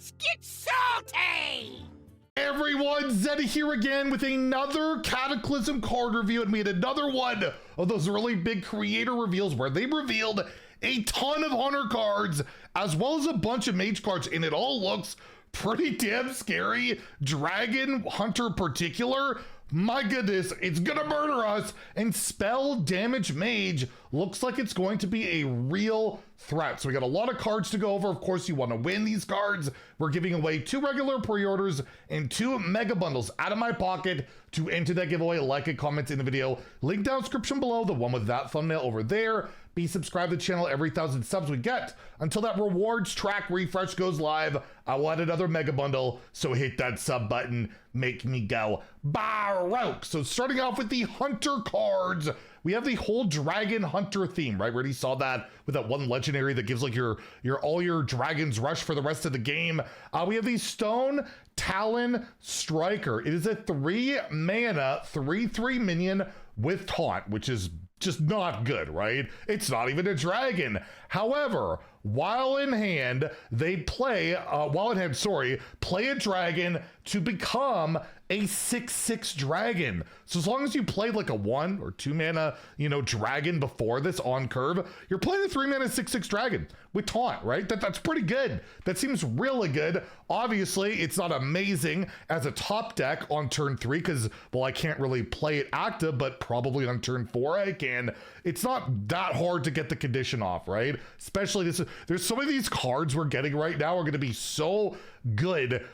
Let's get salty! Hey everyone, Zeddy here again with another Cataclysm card review, and we had another one of those really big creator reveals where they revealed a ton of Hunter cards as well as a bunch of Mage cards, and it all looks pretty damn scary. Dragon Hunter particular, my goodness, it's gonna murder us. And Spell Damage Mage looks like it's going to be a real threat. So we got a lot of cards to go over. Of course, you want to win these cards. We're giving away 2 regular pre-orders and 2 mega bundles out of my pocket. To enter that giveaway, like and comment in the video. Link down description below, the one with that thumbnail over there. Be subscribed to the channel. Every 1,000 subs we get until that rewards track refresh goes live, I will add another mega bundle. So hit that sub button, make me go baroque. So starting off with the Hunter cards, we have the whole Dragon Hunter theme, right? We already saw that with that one legendary that gives like your all your dragons rush for the rest of the game. We have the Stone Talon Striker. It is a 3 mana, 3/3 minion with taunt, which is just not good, right? It's not even a dragon. However, while in hand, they play, play a dragon to become a 6/6 dragon. So as long as you play like a 1 or 2 mana, dragon before this on curve, you're playing a 3 mana 6/6 dragon with taunt, right? That's pretty good. That seems really good. Obviously, it's not amazing as a top deck on turn 3 because, well, I can't really play it active, but probably on turn 4 I can. It's not that hard to get the condition off, right? Especially there's so many of these cards we're getting right now are going to be so good.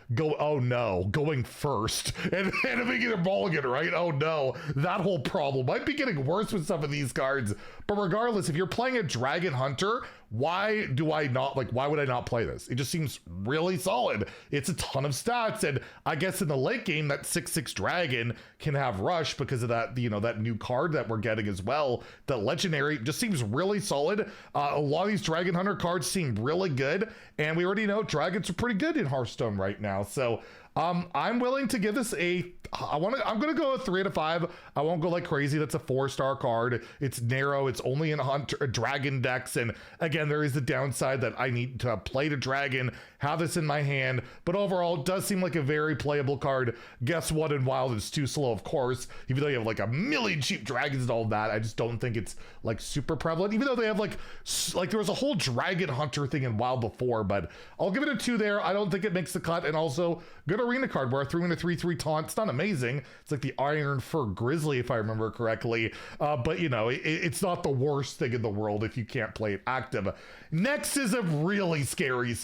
Going first and making a mulligan, right? Oh no, that whole problem might be getting worse with some of these cards. But regardless, if you're playing a Dragon Hunter, why would I not play this? It just seems really solid. It's a ton of stats, and I guess in the late game that 6/6 dragon can have rush because of that, that new card that we're getting as well. The legendary just seems really solid. A lot of these Dragon Hunter cards seem really good, and we already know dragons are pretty good in Hearthstone right now. So I'm willing to give this I'm gonna go a 3 out of 5. I won't go like crazy. That's a 4-star card. It's narrow. It's only in dragon decks, and again, there is the downside that I need to play the dragon, have this in my hand. But overall, it does seem like a very playable card. Guess what? In Wild, it's too slow, of course. Even though you have like a million cheap dragons and all that, I just don't think it's like super prevalent. Even though they have like there was a whole Dragon Hunter thing in Wild before, but I'll give it a 2 there. I don't think it makes the cut, and also good arena card where a 3 and a 3/3 taunt. It's not amazing. It's like the Iron Fur Grizzly, if I remember correctly. But it's not the worst thing in the world if you can't play it active. Next is a really scary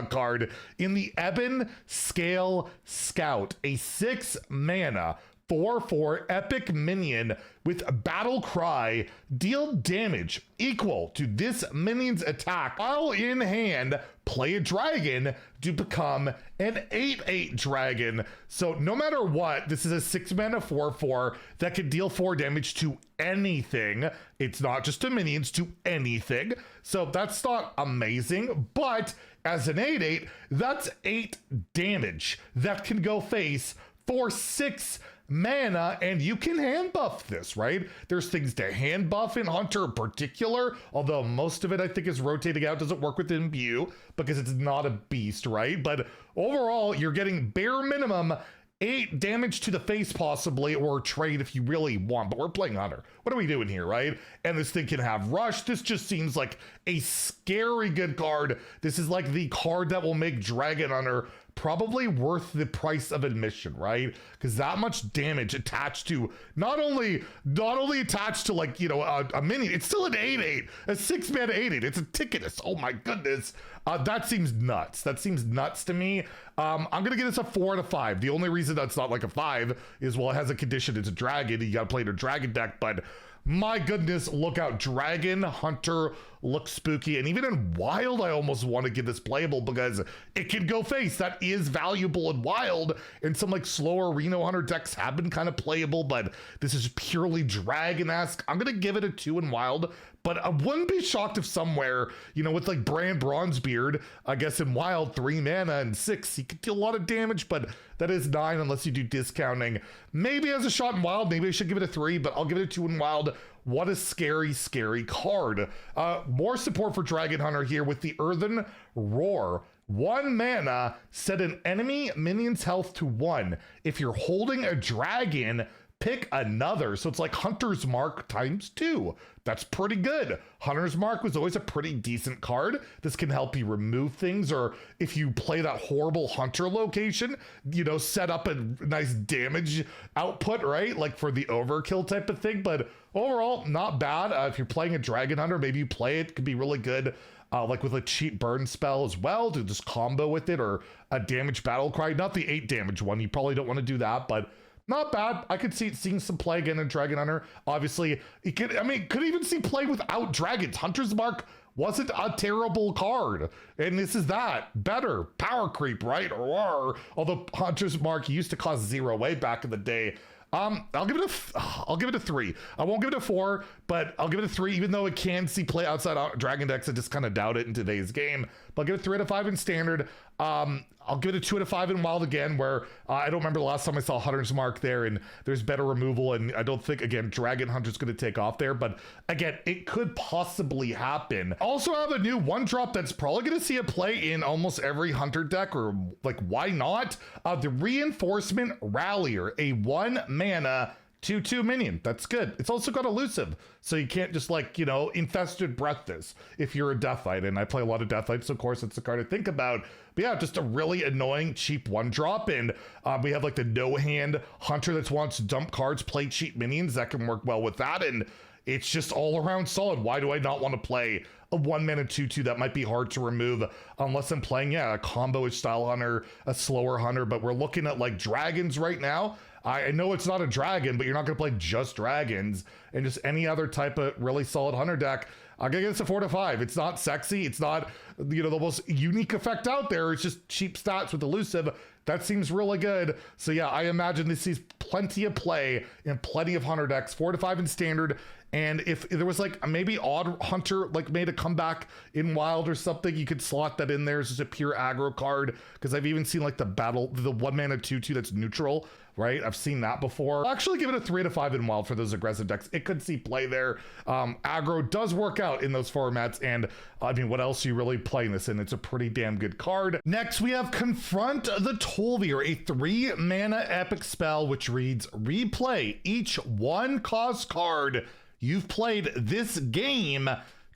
card in the Ebon Scale Scout, a 6 mana 4/4 epic minion with Battle Cry. Deal damage equal to this minion's attack. While in hand, play a dragon to become an 8/8 dragon. So no matter what, this is a 6 mana 4/4 that can deal 4 damage to anything. It's not just to minions, to anything. So that's not amazing, but as an 8/8, that's 8 damage that can go face for 6 mana, and you can hand buff this, right? There's things to hand buff in Hunter in particular, although most of it I think is rotating out. Doesn't work with Imbue because it's not a beast, right? But overall, you're getting bare minimum 8 damage to the face possibly, or trade if you really want, but we're playing Hunter. What are we doing here, right? And this thing can have rush. This just seems like a scary good card. This is like the card that will make Dragon Hunter probably worth the price of admission, right? Because that much damage attached to not only attached to like a minion, it's still an 8/8, a 6 mana 8/8. It's a ticketus. Oh my goodness, that seems nuts. That seems nuts to me. I'm gonna give this a 4 out of 5. The only reason that's not like a 5 is, well, it has a condition. It's a dragon. You gotta play in a dragon deck, but my goodness, look out. Dragon Hunter looks spooky, and even in Wild I almost want to give this playable because it can go face. That is valuable in Wild, and some like slower Reno Hunter decks have been kind of playable, but this is purely dragon-esque. I'm gonna give it a 2 in Wild, but I wouldn't be shocked if somewhere, with like Brand Bronzebeard, I guess in Wild, 3 mana and 6, he could deal a lot of damage, but that is 9 unless you do discounting. Maybe as a shot in Wild, maybe I should give it a 3, but I'll give it a 2 in Wild. What a scary, scary card. More support for Dragon Hunter here with the Earthen Roar. 1 mana, set an enemy minion's health to 1. If you're holding a dragon, pick another. So it's like Hunter's Mark times 2. That's pretty good. Hunter's Mark was always a pretty decent card. This can help you remove things, or if you play that horrible Hunter location, you know, set up a nice damage output, right? Like for the overkill type of thing. But overall, not bad. If you're playing a Dragon Hunter, maybe you play it. Could be really good. Like with a cheap burn spell as well to just combo with it, or a damage battle cry. Not the 8 damage one. You probably don't want to do that, but not bad. I could see seeing some play again in Dragon Hunter. Obviously, could even see play without dragons. Hunter's Mark wasn't a terrible card, and this is that. Better. Power creep, right? Or although Hunter's Mark used to cost 0 way back in the day. I'll give it a 3. I won't give it a 4, but I'll give it a 3, even though it can see play outside Dragon decks. I just kind of doubt it in today's game. But I'll give it 3 out of 5 in Standard. I'll give it a 2 out of 5 in Wild again, where I don't remember the last time I saw Hunter's Mark there, and there's better removal, and I don't think, again, Dragon Hunter's going to take off there, but again, it could possibly happen. Also have a new 1-drop that's probably going to see a play in almost every Hunter deck, or like, why not? The Reinforcement Rallier, a 1 mana 2/2 minion. That's good. It's also got elusive, so you can't just, like, you know, Infested Breath this if you're a Deathite, and I play a lot of Deathites, so of course it's a card to think about. But yeah, just a really annoying cheap 1-drop, and we have like the no-hand Hunter that wants to dump cards, play cheap minions. That can work well with that, and it's just all around solid. Why do I not want to play a 1 mana 2/2 that might be hard to remove unless I'm playing, a combo-ish style Hunter, a slower Hunter? But we're looking at like dragons right now. I know it's not a dragon, but you're not going to play just dragons, and just any other type of really solid Hunter deck. I'm going to give this a 4 to 5. It's not sexy. It's not, you know, the most unique effect out there. It's just cheap stats with elusive. That seems really good. So yeah, I imagine this sees plenty of play in plenty of Hunter decks. 4 to 5 in Standard. And if there was like maybe odd Hunter like made a comeback in Wild or something, you could slot that in there as just a pure aggro card. Because I've even seen like the 1 mana 2/2 that's neutral, right? I've seen that before. I'll actually give it a 3 to 5 in Wild for those aggressive decks. It could see play there. Aggro does work out in those formats, and I mean, what else are you really playing this in? It's a pretty damn good card. Next, we have Confront the Tol'vir, a 3 mana epic spell which reads, replay each 1-cost card you've played this game,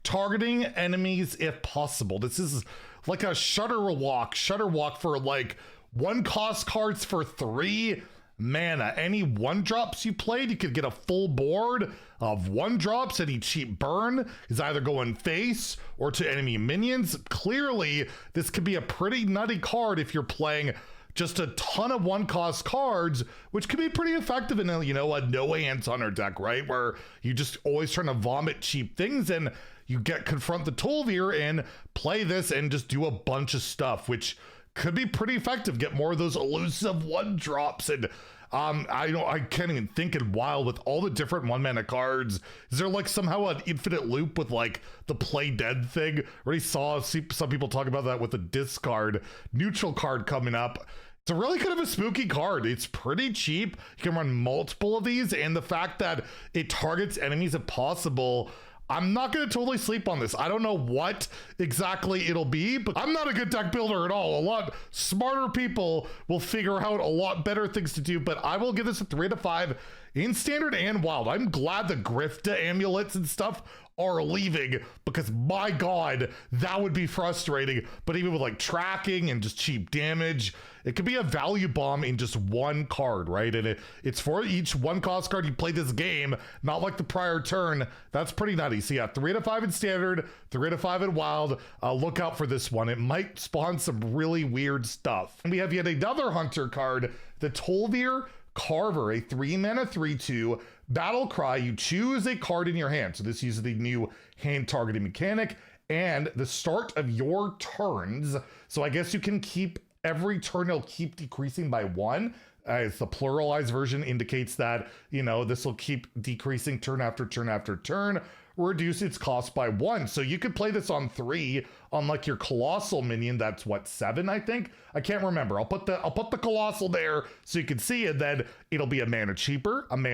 targeting enemies if possible. This is like a Shutterwalk for like 1-cost cards for 3 mana. Any 1-drops you played, you could get a full board of 1-drops. Any cheap burn is either going face or to enemy minions. Clearly, this could be a pretty nutty card if you're playing just a ton of 1-cost cards, which can be pretty effective in a, you know, a no-hands Hunter deck, right? Where you just always trying to vomit cheap things, and you get Confront the Tol'vir and play this and just do a bunch of stuff, which could be pretty effective. Get more of those elusive 1-drops, and I can't even think in Wild with all the different 1 mana cards. Is there like somehow an infinite loop with like the play dead thing? Already saw some people talk about that with the discard neutral card coming up. It's a really kind of a spooky card. It's pretty cheap. You can run multiple of these, and the fact that it targets enemies if possible, I'm not going to totally sleep on this. I don't know what exactly it'll be, but I'm not a good deck builder at all. A lot smarter people will figure out a lot better things to do, but I will give this a 3 to 5 in Standard and Wild. I'm glad the Grifta amulets and stuff are leaving, because my God, that would be frustrating. But even with like tracking and just cheap damage, it could be a value bomb in just 1 card, right? And it's for each 1-cost card you play this game, not like the prior turn. That's pretty nutty. So yeah, 3 to 5 in Standard, 3 to 5 in Wild. Look out for this one. It might spawn some really weird stuff. And we have yet another Hunter card, the Tol'vir Carver, a 3 mana 3/2 battle cry. You choose a card in your hand. So this uses the new hand targeting mechanic and the start of your turns. So I guess you can keep every turn, it'll keep decreasing by 1. It's the pluralized version indicates that, you know, this will keep decreasing turn after turn after turn, reduce its cost by 1. So you could play this on 3 on like your colossal minion. That's what, 7, I think. I can't remember. I'll put the colossal there so you can see it. Then it'll be a mana cheaper, and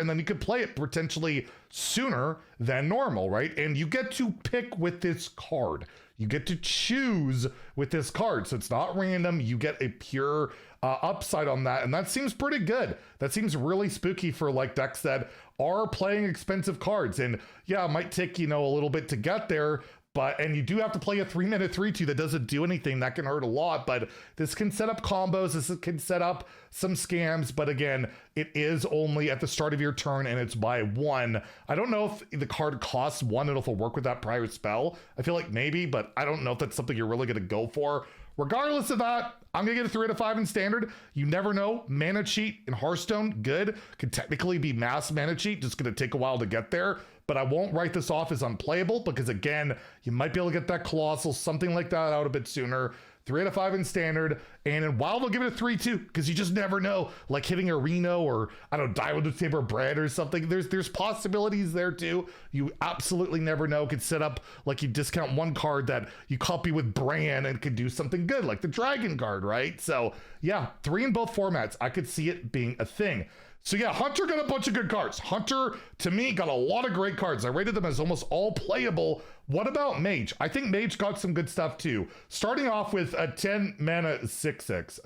then you could play it potentially sooner than normal, right? And you get to pick with this card. you get to choose with this card. So it's not random. You get a pure upside on that. And that seems pretty good. That seems really spooky for like decks that are playing expensive cards. And yeah, it might take, you know, a little bit to get there. And you do have to play a 3-mana 3/2 that doesn't do anything. That can hurt a lot, but this can set up combos. This can set up some scams. But again, it is only at the start of your turn and it's by 1. I don't know if the card costs 1 and if it'll work with that prior spell. I feel like maybe, but I don't know if that's something you're really going to go for. Regardless of that, I'm going to get a 3 out of 5 in standard. You never know. Mana cheat in Hearthstone, good. Could technically be mass mana cheat. Just going to take a while to get there. But I won't write this off as unplayable because, again, you might be able to get that Colossal, something like that out a bit sooner. 3 out of 5 in standard. And in Wild, I'll give it a 3 too, because you just never know. Like hitting a Reno or, I don't know, Diamond with Saber Bread or something. There's possibilities there too. You absolutely never know. Could set up, like you discount one card that you copy with Bran and could do something good, like the Dragon card, right? So yeah, 3 in both formats. I could see it being a thing. So yeah, Hunter got a bunch of good cards. Hunter, to me, got a lot of great cards. I rated them as almost all playable. What about Mage? I think Mage got some good stuff too. Starting off with a 10 mana 6/6.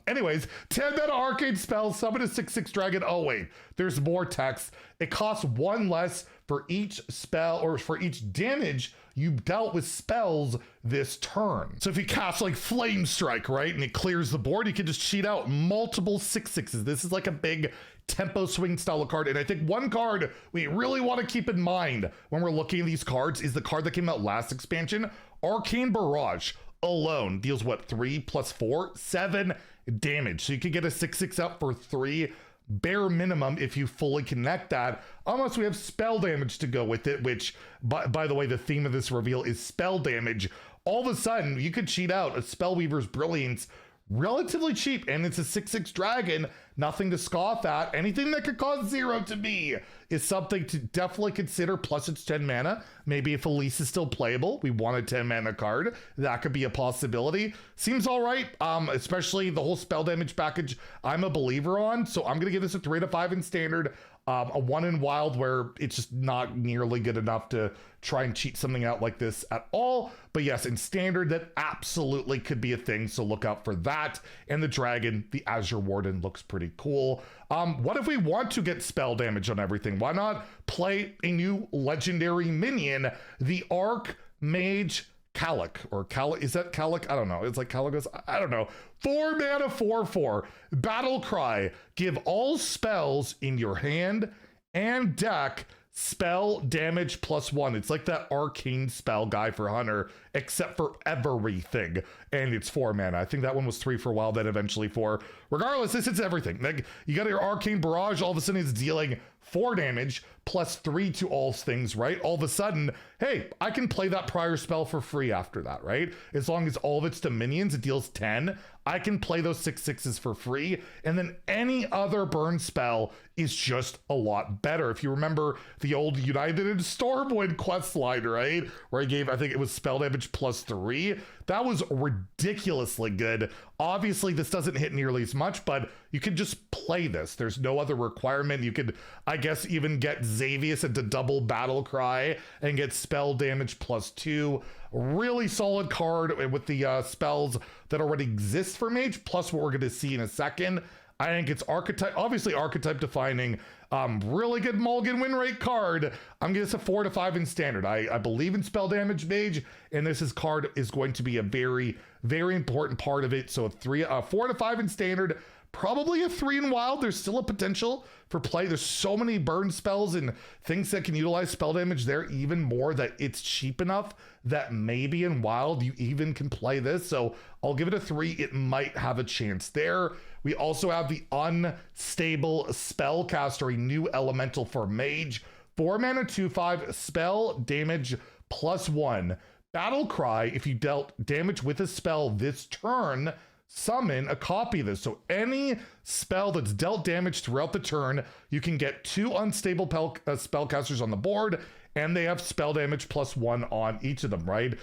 Anyways, 10 mana arcane spell, summon a 6/6 dragon. Oh wait, there's more text. It costs 1 less for each spell or for each damage you dealt with spells this turn. So if you cast like Flame Strike, right, and it clears the board, you can just cheat out multiple 6/6s. This is like a big tempo swing style of card. And I think one card we really want to keep in mind when we're looking at these cards is the card that came out last expansion. Arcane Barrage alone deals what, 3 + 4, 7 damage. So you could get a 6/6 up for 3 bare minimum if you fully connect that, unless we have spell damage to go with it, which by the way, the theme of this reveal is spell damage. All of a sudden you could cheat out a Spellweaver's Brilliance relatively cheap, and it's a 6/6 dragon, nothing to scoff at. Anything that could cost 0 to me is something to definitely consider. Plus it's 10 mana. Maybe if Elise is still playable, we want a 10 mana card, that could be a possibility. Seems all right, especially the whole spell damage package I'm a believer on. So I'm gonna give this a 3 out of 5 in standard. A 1 in Wild where it's just not nearly good enough to try and cheat something out like this at all. But yes, in standard, that absolutely could be a thing, so look out for that. And the dragon, the Azure Warden, looks pretty cool. What if we want to get spell damage on everything? Why not play a new legendary minion, the Archmage Calic, or Calic, is that Calic? I don't know. It's like Calicos, I don't know. 4 mana 4/4. Battle Cry. Give all spells in your hand and deck spell damage +1. It's like that arcane spell guy for Hunter, except for everything. And it's 4 mana. I think that one was 3 for a while, then eventually 4. Regardless, this hits everything. Like, you got your Arcane Barrage, all of a sudden it's dealing 4 damage +3 to all things, right? All of a sudden, hey, I can play that prior spell for free after that, right? As long as all of it's to minions, it deals 10. I can play those 6/6s for free. And then any other burn spell is just a lot better. If you remember the old United in Stormwind quest line, right? Where I gave, I think it was spell damage +3. That was ridiculously good. Obviously, this doesn't hit nearly as much, but you can just play this. There's no other requirement. You could, I guess, even get Xavius into double Battle Cry and get spell damage +2. Really solid card with the spells that already exist for Mage, plus what we're going to see in a second. I think it's archetype, obviously archetype defining, really good mulligan win rate card. I'm giving this a 4 out of 5 in standard. I believe in spell damage Mage, and this card is going to be a very, very important part of it. So a 4 out of 5 in standard, probably a 3 in Wild. There's still a potential for play. There's so many burn spells and things that can utilize spell damage there even more that it's cheap enough that maybe in Wild you even can play this. So I'll give it a 3. It might have a chance there. We also have the Unstable Spellcaster, a new elemental for Mage. 4 mana 2/5, spell damage +1. Battle Cry, if you dealt damage with a spell this turn, summon a copy of this. So any spell that's dealt damage throughout the turn, you can get 2 unstable spellcasters on the board and they have spell damage +1 on each of them, right?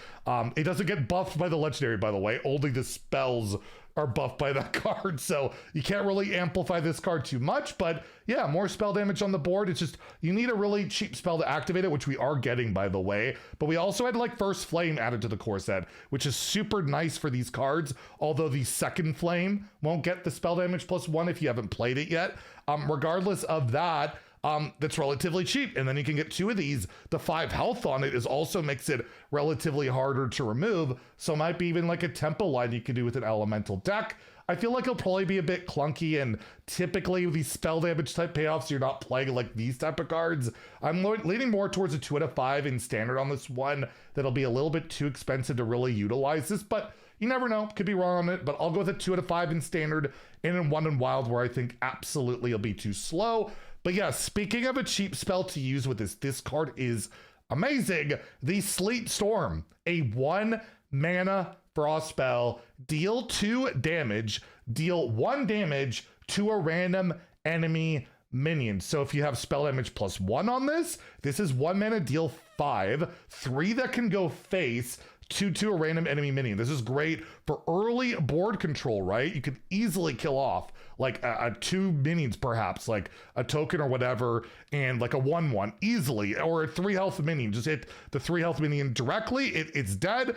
It doesn't get buffed by the legendary, by the way. Only the spells are buffed by that card, so you can't really amplify this card too much, but yeah, more spell damage on the board. It's just, you need a really cheap spell to activate it, which we are getting, by the way, but we also had like First Flame added to the core set, which is super nice for these cards, although the Second Flame won't get the spell damage +1 if you haven't played it yet. Regardless of that, that's relatively cheap, and then you can get 2 of these. The 5 health on it is also makes it relatively harder to remove, so it might be even like a tempo line you could do with an elemental deck. I feel like it'll probably be a bit clunky, and typically with these spell damage type payoffs, you're not playing like these type of cards. I'm leaning more towards a 2 out of 5 in standard on this one. That'll be a little bit too expensive to really utilize this, but you never know, could be wrong on it, but I'll go with a 2 out of 5 in standard, and in 1 in wild, where I think absolutely it'll be too slow. But yeah, speaking of a cheap spell to use with this card is amazing. The Sleet Storm, a 1 mana frost spell, deal 2 damage, deal 1 damage to a random enemy minion. So if you have spell damage +1 on this, this is 1 mana, deal 5, 3 that can go face, 2 to a random enemy minion. This is great for early board control, right? You could easily kill off like a 2 minions, perhaps like a token or whatever, and like a 1/1 easily, or a 3 health minion. Just hit the 3 health minion directly. It's dead.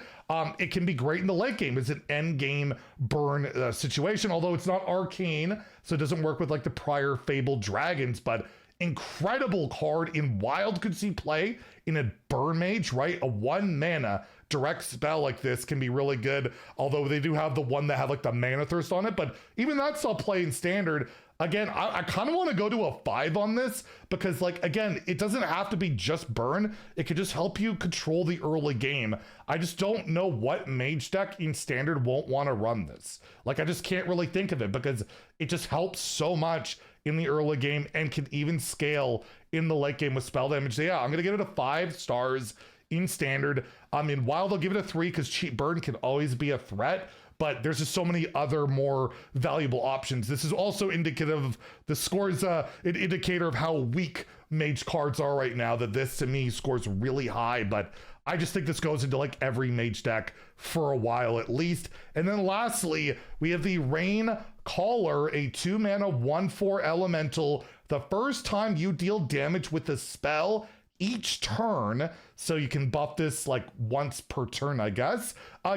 It can be great in the late game. It's an end game burn situation, although it's not arcane, so it doesn't work with like the prior Fabled Dragons, but incredible card in wild could see play in a burn mage, right? A 1 mana direct spell like this can be really good, although they do have the one that have like the mana thirst on it, but even that's all play in standard. Again, I kind of want to go to a 5 on this, because like, again, it doesn't have to be just burn. It could just help you control the early game. I just don't know what mage deck in standard won't want to run this. Like, I just can't really think of it, because it just helps so much in the early game and can even scale in the late game with spell damage. So yeah, I'm going to give it a 5 stars in standard. In wild, I'll give it a 3, because cheap burn can always be a threat, but there's just so many other more valuable options. This is also indicative of the scores, an indicator of how weak mage cards are right now, that this to me scores really high, but I just think this goes into like every mage deck for a while at least. And then lastly, we have the Rain Caller, a 2 mana 1/4 elemental. The first time you deal damage with a spell each turn, so you can buff this like once per turn, I guess,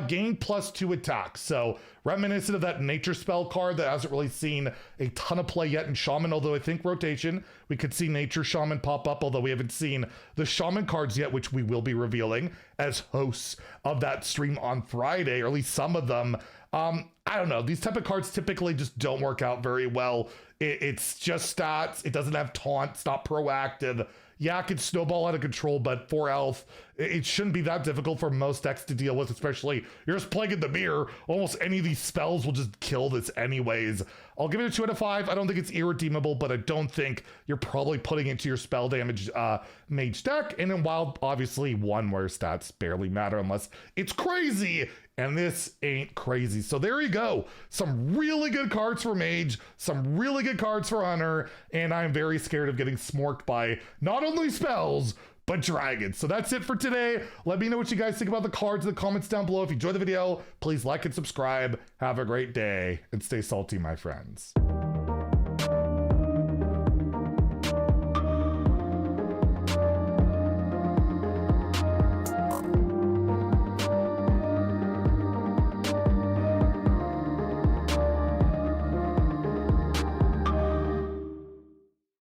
gain +2 attack. So reminiscent of that nature spell card that hasn't really seen a ton of play yet in Shaman, although I think rotation, we could see nature Shaman pop up, although we haven't seen the Shaman cards yet, which we will be revealing as hosts of that stream on Friday, or at least some of them. I don't know, these type of cards typically just don't work out very well. It's just stats, it doesn't have taunt, it's not proactive. Yeah, it could snowball out of control, but 4 health, it shouldn't be that difficult for most decks to deal with, especially you're just playing in the mirror. Almost any of these spells will just kill this anyways. I'll give it a 2 out of 5. I don't think it's irredeemable, but I don't think you're probably putting it into your spell damage mage deck. And then wild, obviously 1 where stats barely matter unless it's crazy. And this ain't crazy. So there you go. Some really good cards for mage, some really good cards for hunter, and I'm very scared of getting smorked by not only spells, but dragons. So that's it for today. Let me know what you guys think about the cards in the comments down below. If you enjoyed the video, please like and subscribe. Have a great day and stay salty, my friends.